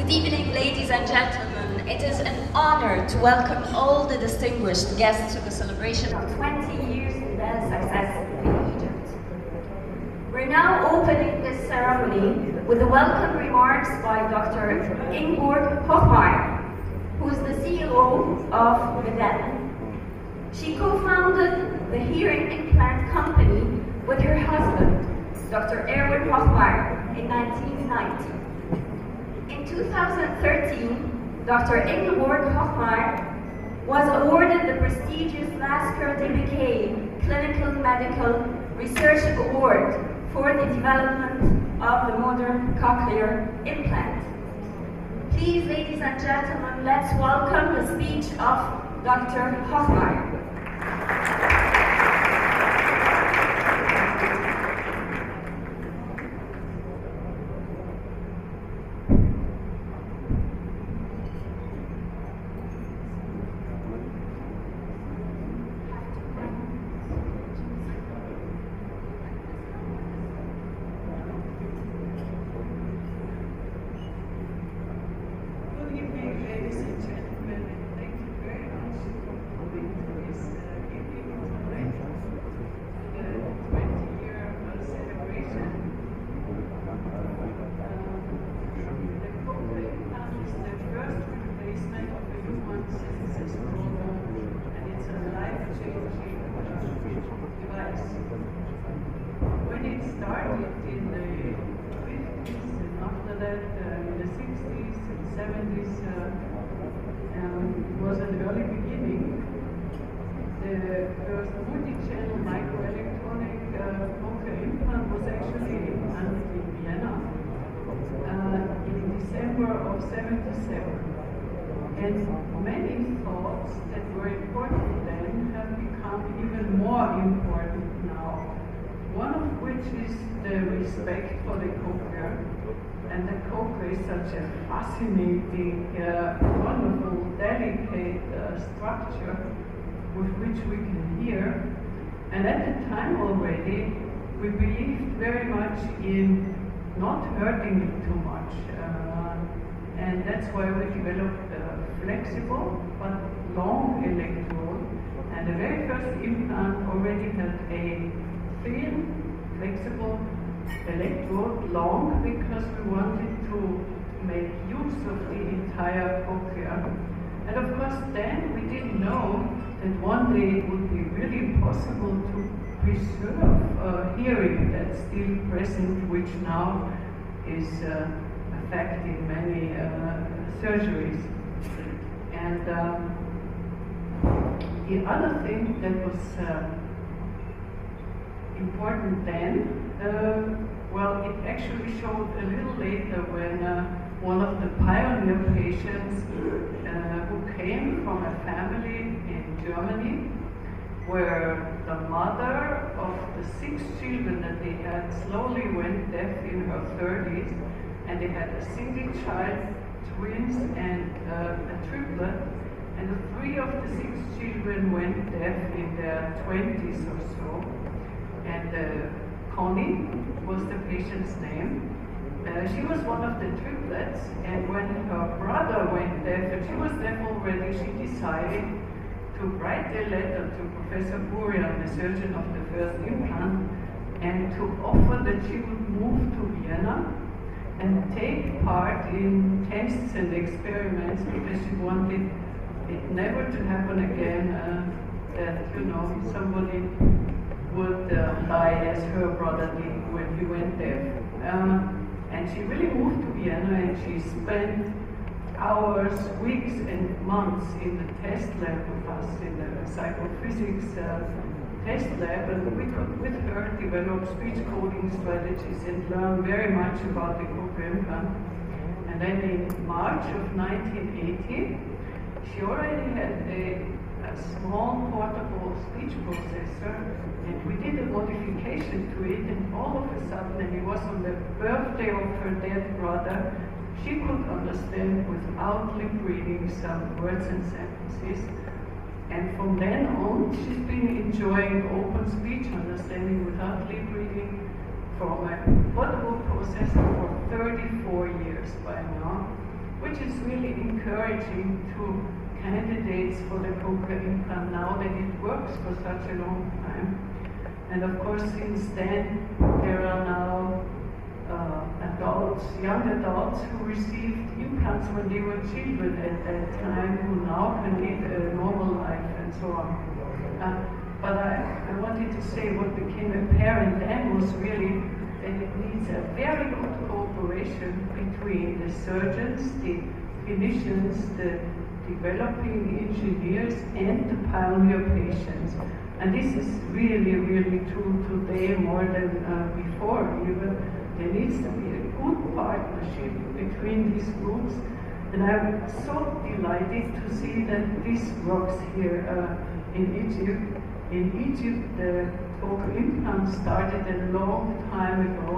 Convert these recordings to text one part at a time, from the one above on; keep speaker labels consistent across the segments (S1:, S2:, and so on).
S1: Good evening, ladies and gentlemen. It is an honor to welcome all the distinguished guests to the celebration of 20 years Medel's success in Egypt. We're now opening this ceremony with the welcome remarks by Dr. Ingeborg Hochmeier, who is the CEO of Medel. She co-founded the hearing implant company with her husband, Dr. Erwin Hochmeier, in 1990. In 2013, Dr. Ingeborg Hochmeier was awarded the prestigious Lasker DBK Clinical Medical Research Award for the development of the modern cochlear implant. Please, ladies and gentlemen, let's welcome the speech of Dr. Hochmeier.
S2: When it started in the 50s and after that in the 60s and 70s, it was an early beginning. The first multi-channel microelectronic cochlear implant was actually implanted in Vienna in December of 77. And many thoughts that were important then have become even more important now. One of which is the respect for the cochlea. And the cochlea is such a fascinating, wonderful, delicate structure with which we can hear. And at the time already, we believed very much in not hurting it too much. And that's why we developed flexible but long electrode. And the very first implant already had a thin, flexible electrode, long, because we wanted to make use of the entire cochlea. And of course then we didn't know that one day it would be really possible to preserve hearing that's still present, which now is a fact in many surgeries. And the other thing that was important then, well, it actually showed a little later when one of the pioneer patients who came from a family in Germany where the mother of the 6 children that they had slowly went deaf in her 30s, and they had a single child, twins, and a triplet, and the 3 of the 6 children went deaf in their 20s or so. And Connie was the patient's name. She was one of the triplets, and when her brother went deaf, and she was deaf already, she decided to write a letter to Professor Burian, the surgeon of the first implant, and to offer that she would move to Vienna and take part in tests and experiments, because she wanted it never to happen again, that, you know, somebody would die as her brother did when he went deaf. And she really moved to Vienna, and she spent hours, weeks, and months in the test lab with us, in the psychophysics test lab, and we could, with her, develop speech coding strategies and learn very much about the cochlear implant. And then in March of 1980, she already had a small portable speech processor, and we did a modification to it, and all of a sudden, and it was on the birthday of her dead brother, she could understand without lip reading some words and sentences. And from then on, she's been enjoying open speech understanding without lip reading from a portable processor for 34 years by now. which is really encouraging to candidates for the cochlear implant now that it works for such a long time. And of course, since then, there are now adults, young adults who received implants when they were children at that time, who now can live a normal life and so on. But I wanted to say what became apparent then was really that it needs a very good cooperation between the surgeons, the clinicians, the developing engineers, and the pioneer patients. And this is really, really true today more than before even. There needs to be a good partnership between these groups. And I'm so delighted to see that this works here in Egypt. In Egypt, the cochlear implant started a long time ago,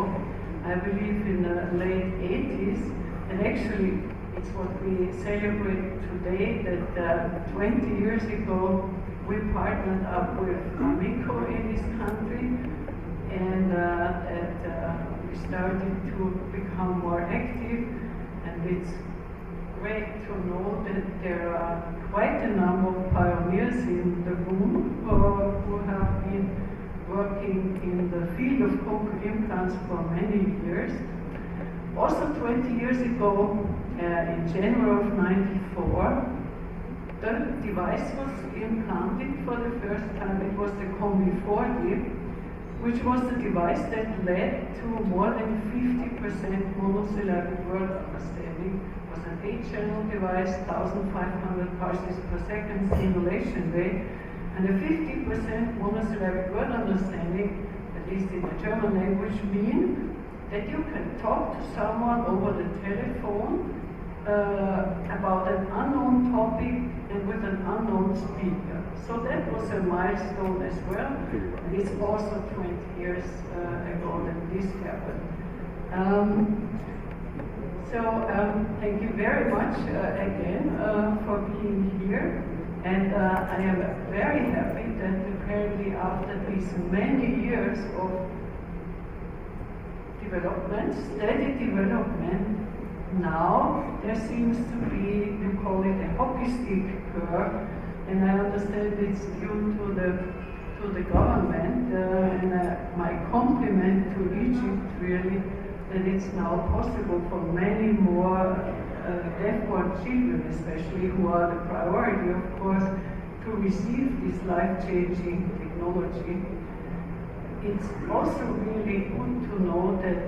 S2: I believe in the late 80s. And actually, it's what we celebrate today, that 20 years ago, we partnered up with Amico in this country, and we started to become more active, and it's great to know that there are quite a number of pioneers in the room who have been working in the field of cochlear implants for many years. Also 20 years ago, in January of '94, the device was implanted for the first time. It was the Combi 40, which was the device that led to more than 50% monosyllabic word understanding. It was an 8-channel device, 1,500 pulses per second stimulation rate, and a 50% monosyllabic word understanding, at least in the German language, mean that you can talk to someone over the telephone about an unknown topic and with an unknown speaker. So that was a milestone as well. And it's also 20 years ago that this happened. Thank you very much again for being here. And I am very happy that apparently after these many years of development, steady development, now there seems to be, we call it a hockey stick curve, and I understand it's due to the government, and my compliment to Egypt really, that it's now possible for many more deaf-born children, especially, who are the priority, of course, to receive this life-changing technology. It's also really good to know that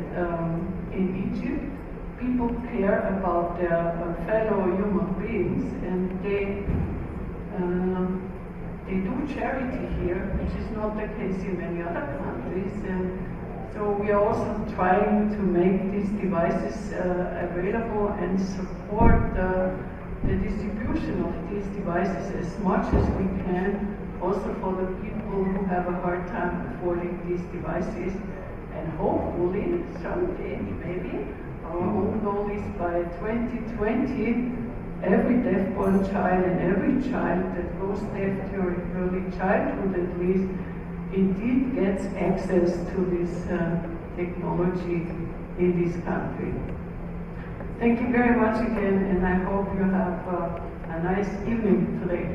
S2: in Egypt, people care about their fellow human beings, and they do charity here, which is not the case in many other countries. And so we are also trying to make these devices available and support the distribution of these devices as much as we can, also for the people who have a hard time affording these devices. And hopefully, someday, maybe, our own goal is by 2020, every deaf-born child and every child that goes deaf during early childhood at least, indeed gets access to this technology in this country. Thank you very much again, and I hope you have a nice evening today.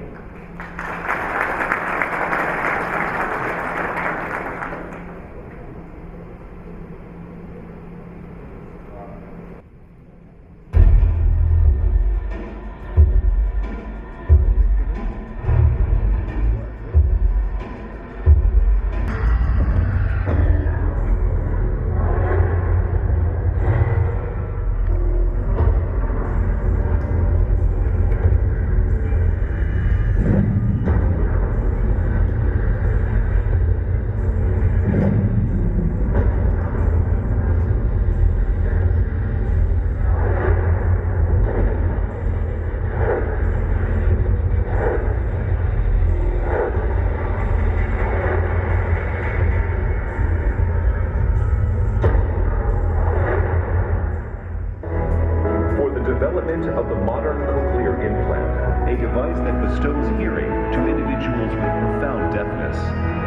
S3: Of the modern cochlear implant, a device that bestows hearing to individuals with profound deafness,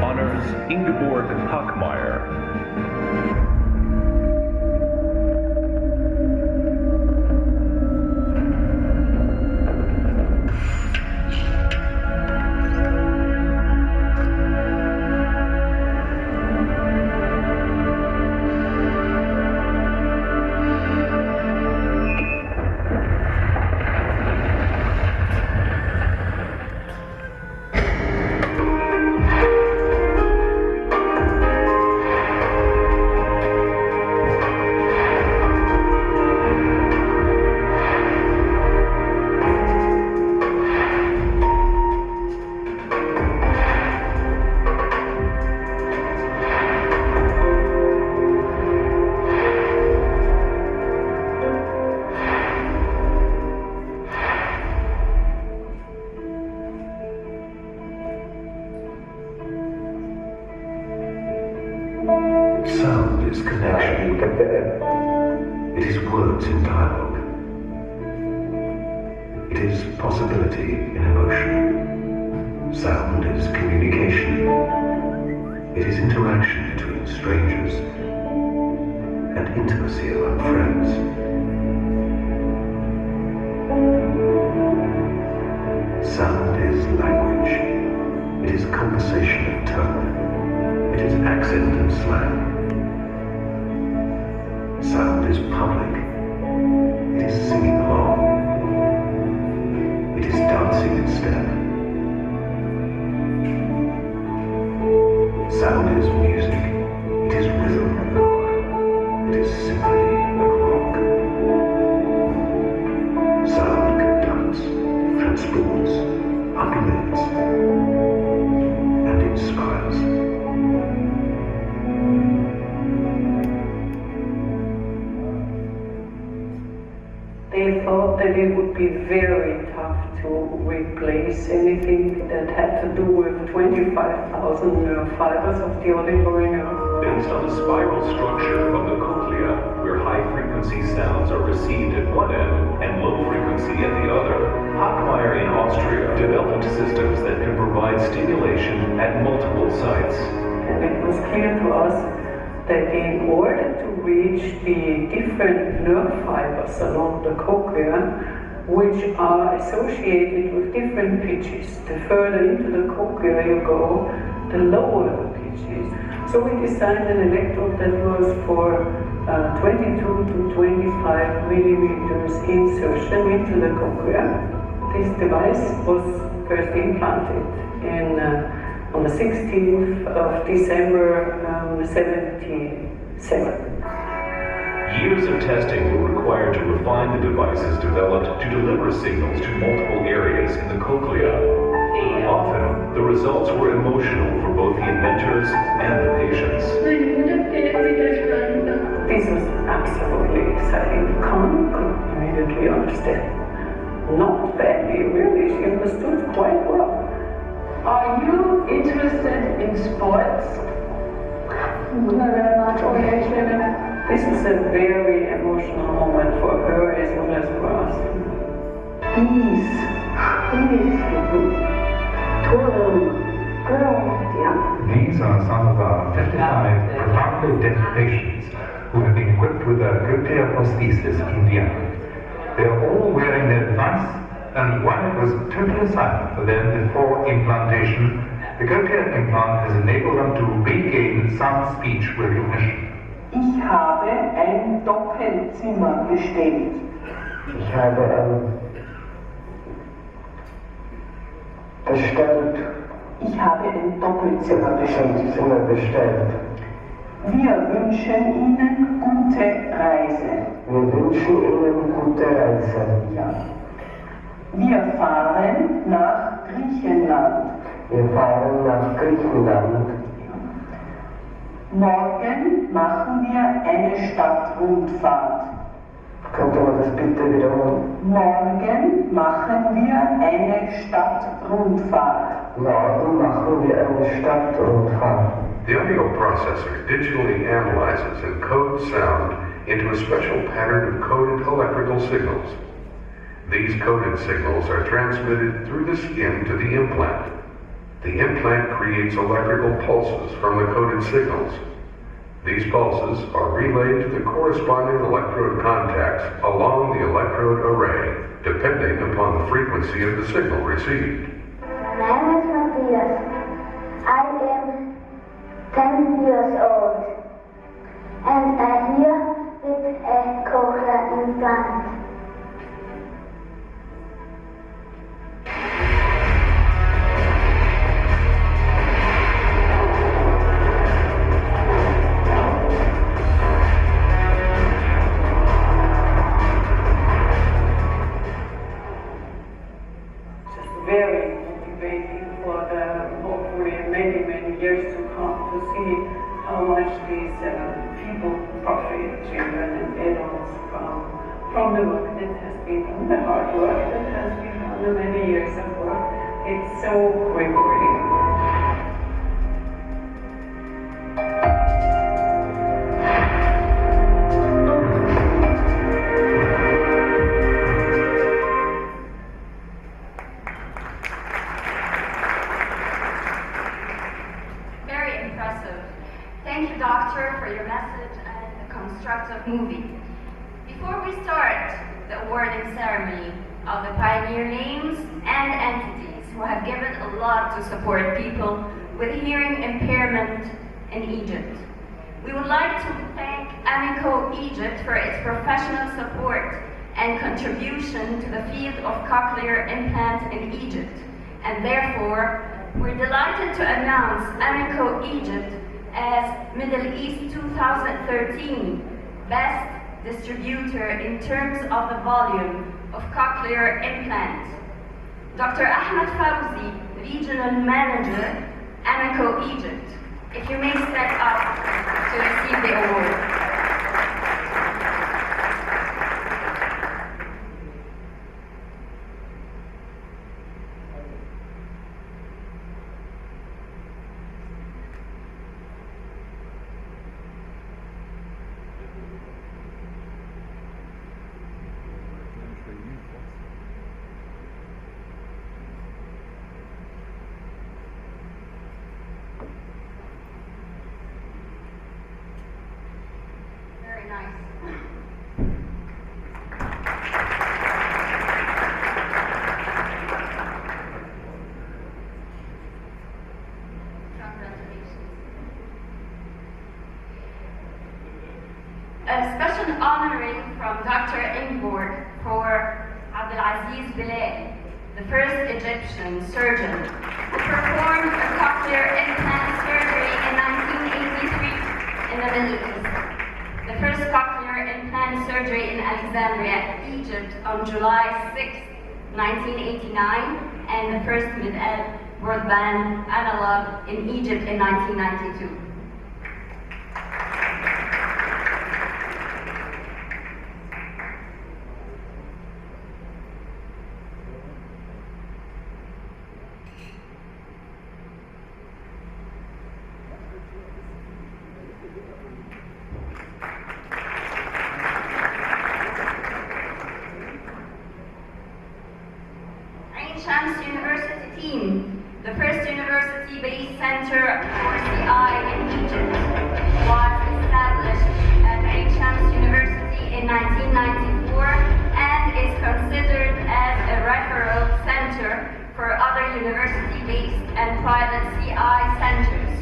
S3: honors Ingeborg Hockmeyer.
S4: It is possibility in emotion. Sound is communication. It is interaction between strangers and intimacy among friends. Sound is language. It is conversation and tone. It is accent and slang. Sound is public. It is singing along. It is dancing in step. Sound is music. It is rhythm and rhyme. It is symphony and rock. Sound conducts, transports, uplifts, and inspires.
S2: They thought that it would be very tough to replace anything that had to do with 25,000 nerve fibers of the auditory nerve.
S3: Based on the spiral structure of the cochlea, where high-frequency sounds are received at one end and low-frequency at the other, Hochmeier in Austria developed systems that can provide stimulation at multiple sites.
S2: And it was clear to us that in order to reach the different nerve fibers along the cochlea, which are associated with different pitches, the further into the cochlea you go, the lower the pitches. So we designed an electrode that was for 22 to 25 millimeters insertion into the cochlea. This device was first implanted on the 16th of December 1977.
S3: Years of testing were required to refine the devices developed to deliver signals to multiple areas in the cochlea. Often, the results were emotional for both the inventors and the patients.
S2: This was absolutely exciting. Khan could immediately understand. Not badly, really. She understood quite well.
S5: Are you interested in sports?
S2: Not very much. Oh, yeah, this is a very emotional moment for her as well as for us.
S6: These are some of our 55 profoundly deaf patients who have been equipped with a cochlear prosthesis in Vienna. They are all wearing their device, and while it was totally silent for them before implantation, the cochlear implant has enabled them to regain some speech recognition.
S5: Ich habe ein Doppelzimmer bestellt.
S7: Ich habe bestellt.
S5: Ich habe ein Doppelzimmer bestellt.
S7: Zimmer bestellt.
S5: Wir wünschen Ihnen gute Reise.
S7: Wir wünschen Ihnen gute Reise.
S5: Ja. Wir fahren nach Griechenland.
S7: Wir fahren nach Griechenland.
S5: Morgen machen wir eine Stadtrundfahrt.
S7: Könnte man das bitte wiederholen?
S5: Morgen machen wir eine Stadtrundfahrt.
S7: Morgen machen wir eine Stadtrundfahrt.
S4: The audio processor digitally analyzes and codes sound into a special pattern of coded electrical signals. These coded signals are transmitted through the skin to the implant. The implant creates electrical pulses from the coded signals. These pulses are relayed to the corresponding electrode contacts along the electrode array, depending upon the frequency of the signal received.
S8: My name is Matthias. I am 10 years old, and I'm here with a cochlear implant.
S2: Very motivating for hopefully many years to come to see how much these people profit, children and adults, from the work that has been done, the hard work that has been done, the many years of work. It's so rewarding.
S1: we start the awarding ceremony of the pioneer names and entities who have given a lot to support people with hearing impairment in Egypt, we would like to thank Amico Egypt for its professional support and contribution to the field of cochlear implant in Egypt, and therefore we're delighted to announce Amico Egypt as Middle East 2013 Best Distributor in terms of the volume of cochlear implants. Dr. Ahmed Fawzi, Regional Manager, Amico Egypt. If you may step up to receive the award. Very nice. Congratulations. A special honoring from Dr. Ingborg for Abdelaziz Bilal, the first Egyptian surgeon who performed a cochlear implant surgery in 1983 in the Middle East. The first cochlear implant surgery in Alexandria, Egypt on July 6, 1989, and the first Medel broadband analog in Egypt in 1992. Shams University team, the first university-based center for CI in Egypt, was established at Ain Shams University in 1994 and is considered as a referral center for other university-based and private CI centers.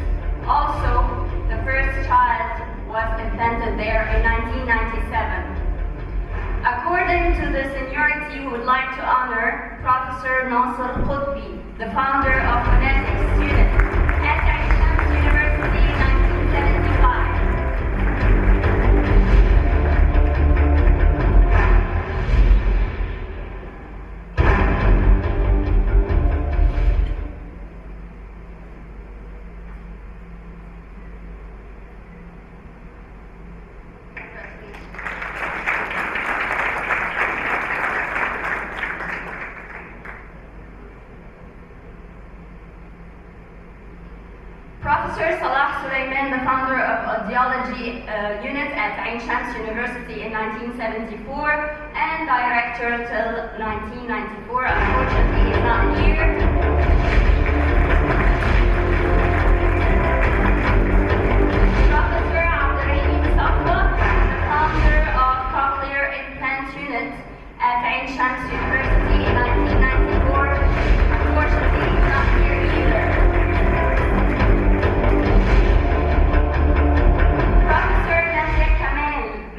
S1: Also, the first child was implanted there in 1997. According to the seniority, we would like to honor Professor Nasser Qutbi, the founder of Phonetics Unit at Ain Shams University in 1975. Professor Salah Suleiman, the founder of Audiology Unit at Ain Shams University in 1974 and director till 1994. Unfortunately, he is not here. Professor Abdurrahim Safwa, the founder of Cochlear Implant Unit at Ain Shams University in 1994. Unfortunately, he is not here either.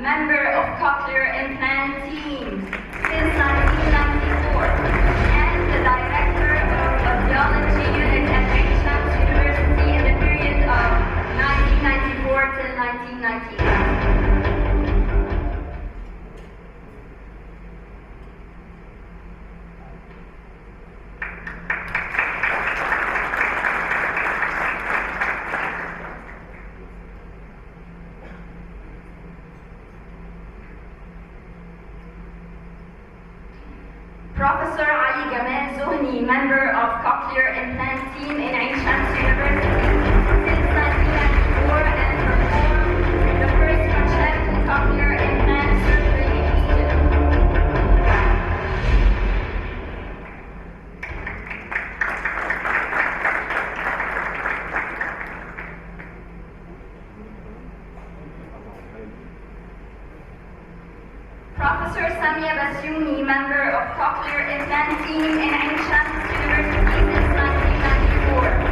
S1: Member of Cochlear Implant Team since 1994 and the Director of Audiology Unit at Ain Shams University in the period of 1994 till 1998. Professor Ali Gamal Zohni, member of Cochlear Implant Team in Ain Shams University since 1994 and performed the first concept in cochlear implant surgery in Egypt. Professor Professor Samia Basyouni, member of Cochlear Implant Team in Ain Shams University since 1994.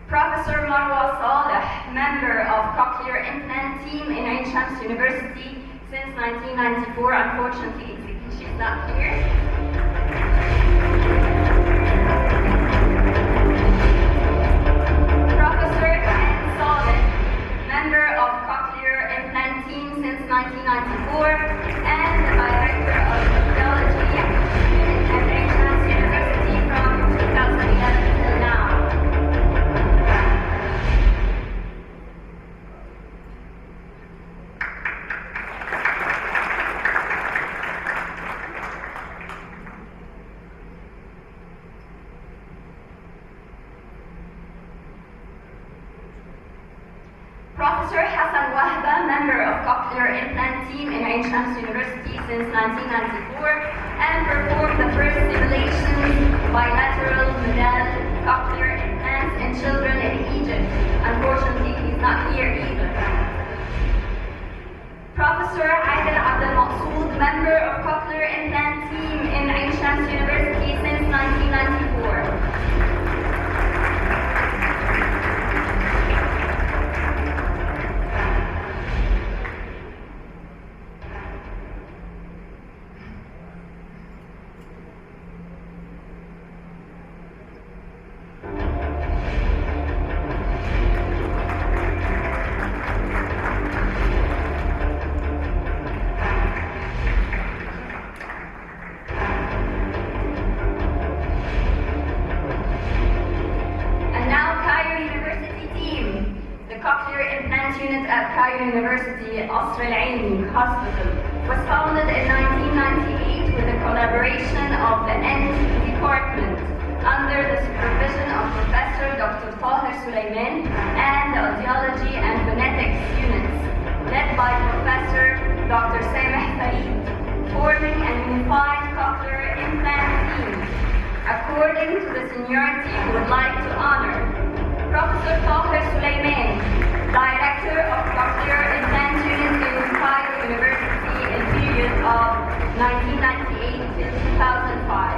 S1: Professor Marwa Saleh, member of Cochlear Implant Team in Ain Shams University since 1994. Unfortunately, she's not here. Professor Ann Saleh, member of Cochlear Implant Team since 1994 and the director of Audiology at Ain Shams University from 2011 till now. Professor Hassan Wahba, member of Cochlear Implant Team in Ain Shams University since 1994 and performed the first simulations bilateral Medel cochlear implants in children in Egypt. Unfortunately, he's not here either. Professor Aidel Abdel Maqsood, member of Cochlear Implant Team in Ain Shams University since 1994. Unit at Cairo University Asr Al-Aini Hospital was founded in 1998 with the collaboration of the NT department under the supervision of Professor Dr. Tahir Suleiman and the Audiology and Phonetics units, led by Professor Dr. Sameh Farid, forming a unified cochlear implant team. According to the seniority, we would like to honor Professor Tahir Suleiman, Director of Cochlear Implant Unit in Cairo University in period of 1998 till 2005.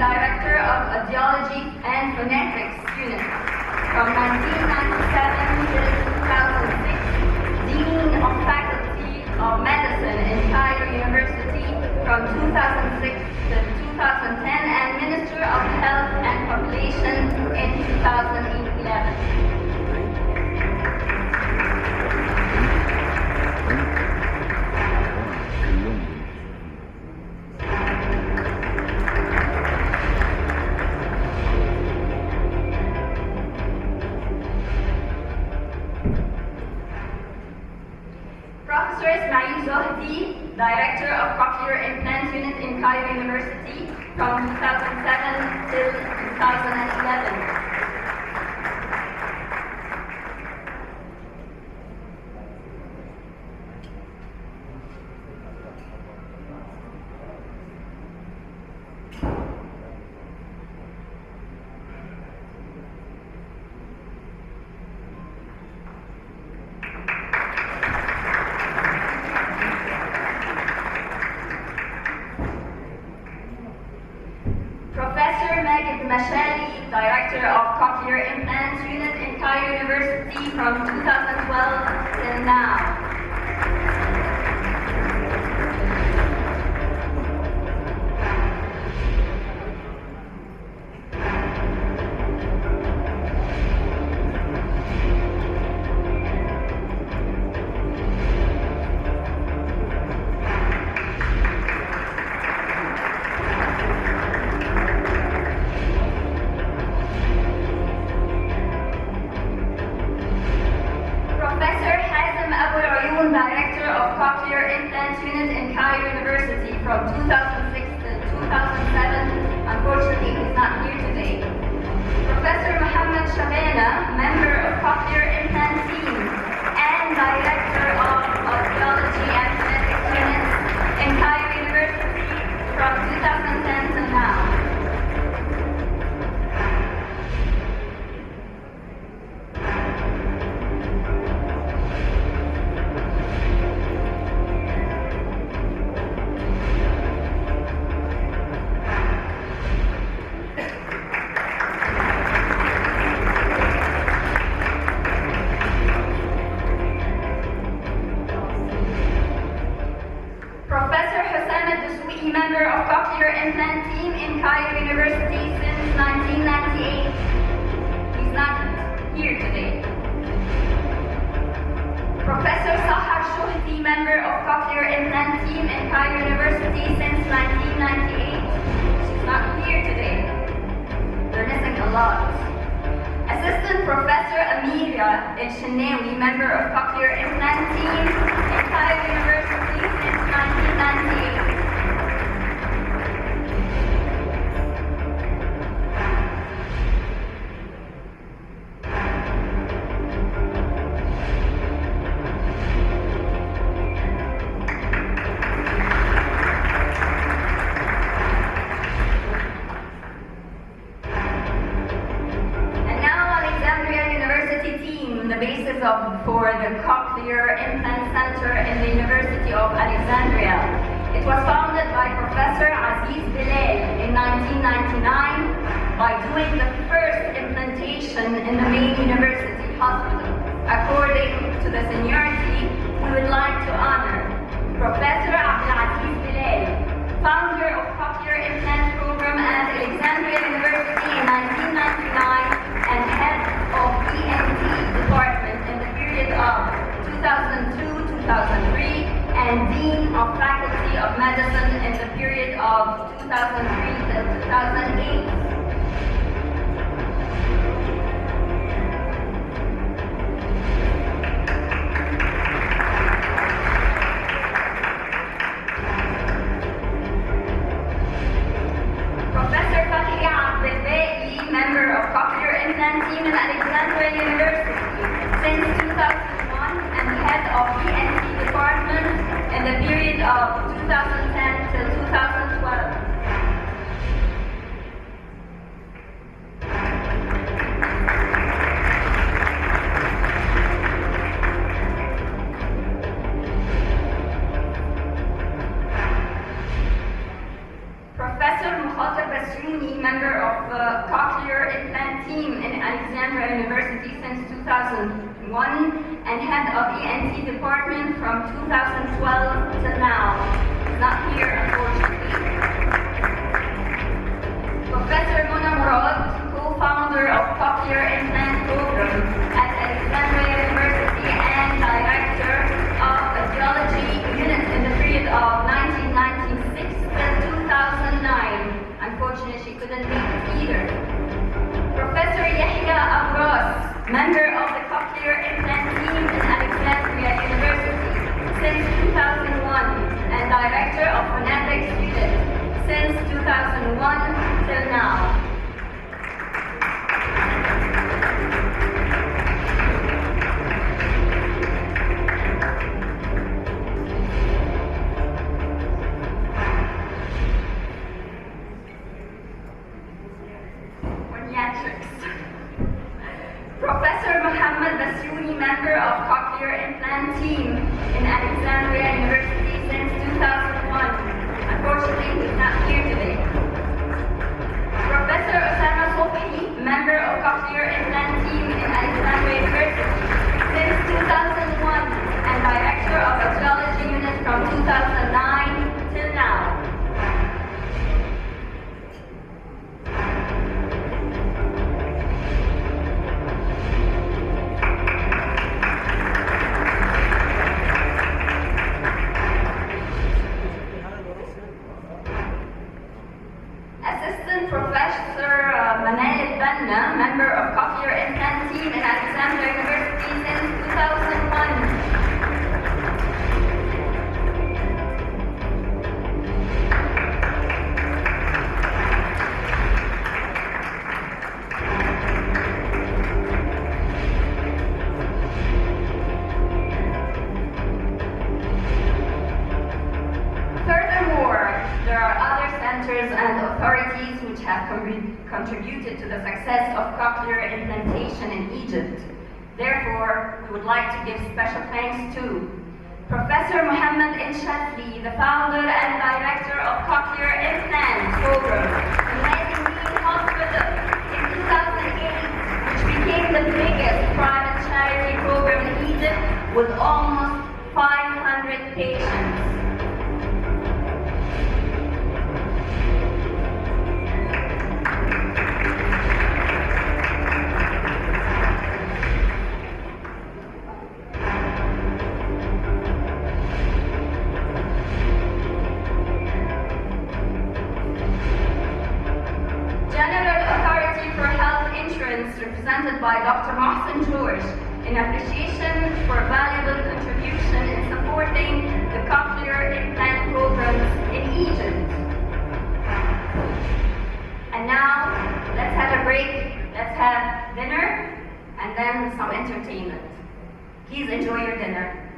S1: Director of Audiology and Phonetics Unit from 1997 till 2006, Dean of Faculty of Medicine in Cairo University from 2006 to 2010, and Minister of Health and Population in 2011. Professor Ismail Zohdi, Director of Cochlear Implant Unit in Cairo University from 2007 till 2011. Mashali, Director of Cochlear Implant Unit in Cairo University from 2012 till now. Abu Ayoun, Director of Cochlear Implant Unit in Cairo University from 2006 to 2007. Unfortunately, he's not here today. Professor Mohammed Shabana, member of Cochlear Implant Team and Director of Audiology and Phonetics Units in Cairo University from 2010 to now. Member of Cochlear Implant Team in Cairo University since 1998. He's not here today. Professor Sahar Shuhdi, member of Cochlear Implant Team in Cairo University since 1998. She's not here today. They're missing a lot. Assistant Professor Amelia El-Shenawi, member of Cochlear Implant Team in Cairo University since 1998. For the Cochlear Implant Center in the University of Alexandria. It was founded by Professor Aziz Bilal in 1999 by doing the first implantation in the main university hospital. According to the seniority, we would like to honor Professor Abdelaziz Bilal, founder of Cochlear Implant Program at Alexandria University in 1999 and head of ENT department in the period of 2002-2003 and Dean of Faculty of Medicine in the period of 2003 to 2008. Member of Cochlear Implant Team in Alexandria University since 2001 and head of ENT department in the period of 2010 till 2012. Member of the Cochlear Implant Team in Alexandria University since 2001 and head of ENT department from 2012 to now. He's not here, unfortunately. Professor Mona Murad, co-founder of Cochlear Implant Program at Alexandria University and Director of Audiology Unit in the period of 1996 to 2009. Unfortunately, she couldn't make it either. Professor Yahya Abras, member of the Cochlear Implant Team in Alexandria University since 2001 and Director of Phonetics Unit since 2001 till now. Professor Mohammed Basuni, member of Cochlear Implant Team in Alexandria University since 2001. Unfortunately, he's not here today. Professor Osama Sobhi, member of Cochlear Implant Team in Alexandria University since 2001 and Director of Audiology Unit from 2009 till now. Professor Medel, member of Cochlear Implant Team in have contributed to the success of cochlear implantation in Egypt. Therefore, we would like to give special thanks to Professor Mohammed Inshafli, the founder and director of Cochlear Implant Program in Medel Hospital in 2008, which became the biggest private charity program in Egypt with almost 500 patients. Represented by Dr. Mohsen George, in appreciation for valuable contribution in supporting the cochlear implant programs in Egypt. And now, let's have a break, let's have dinner, and then some entertainment. Please enjoy your dinner.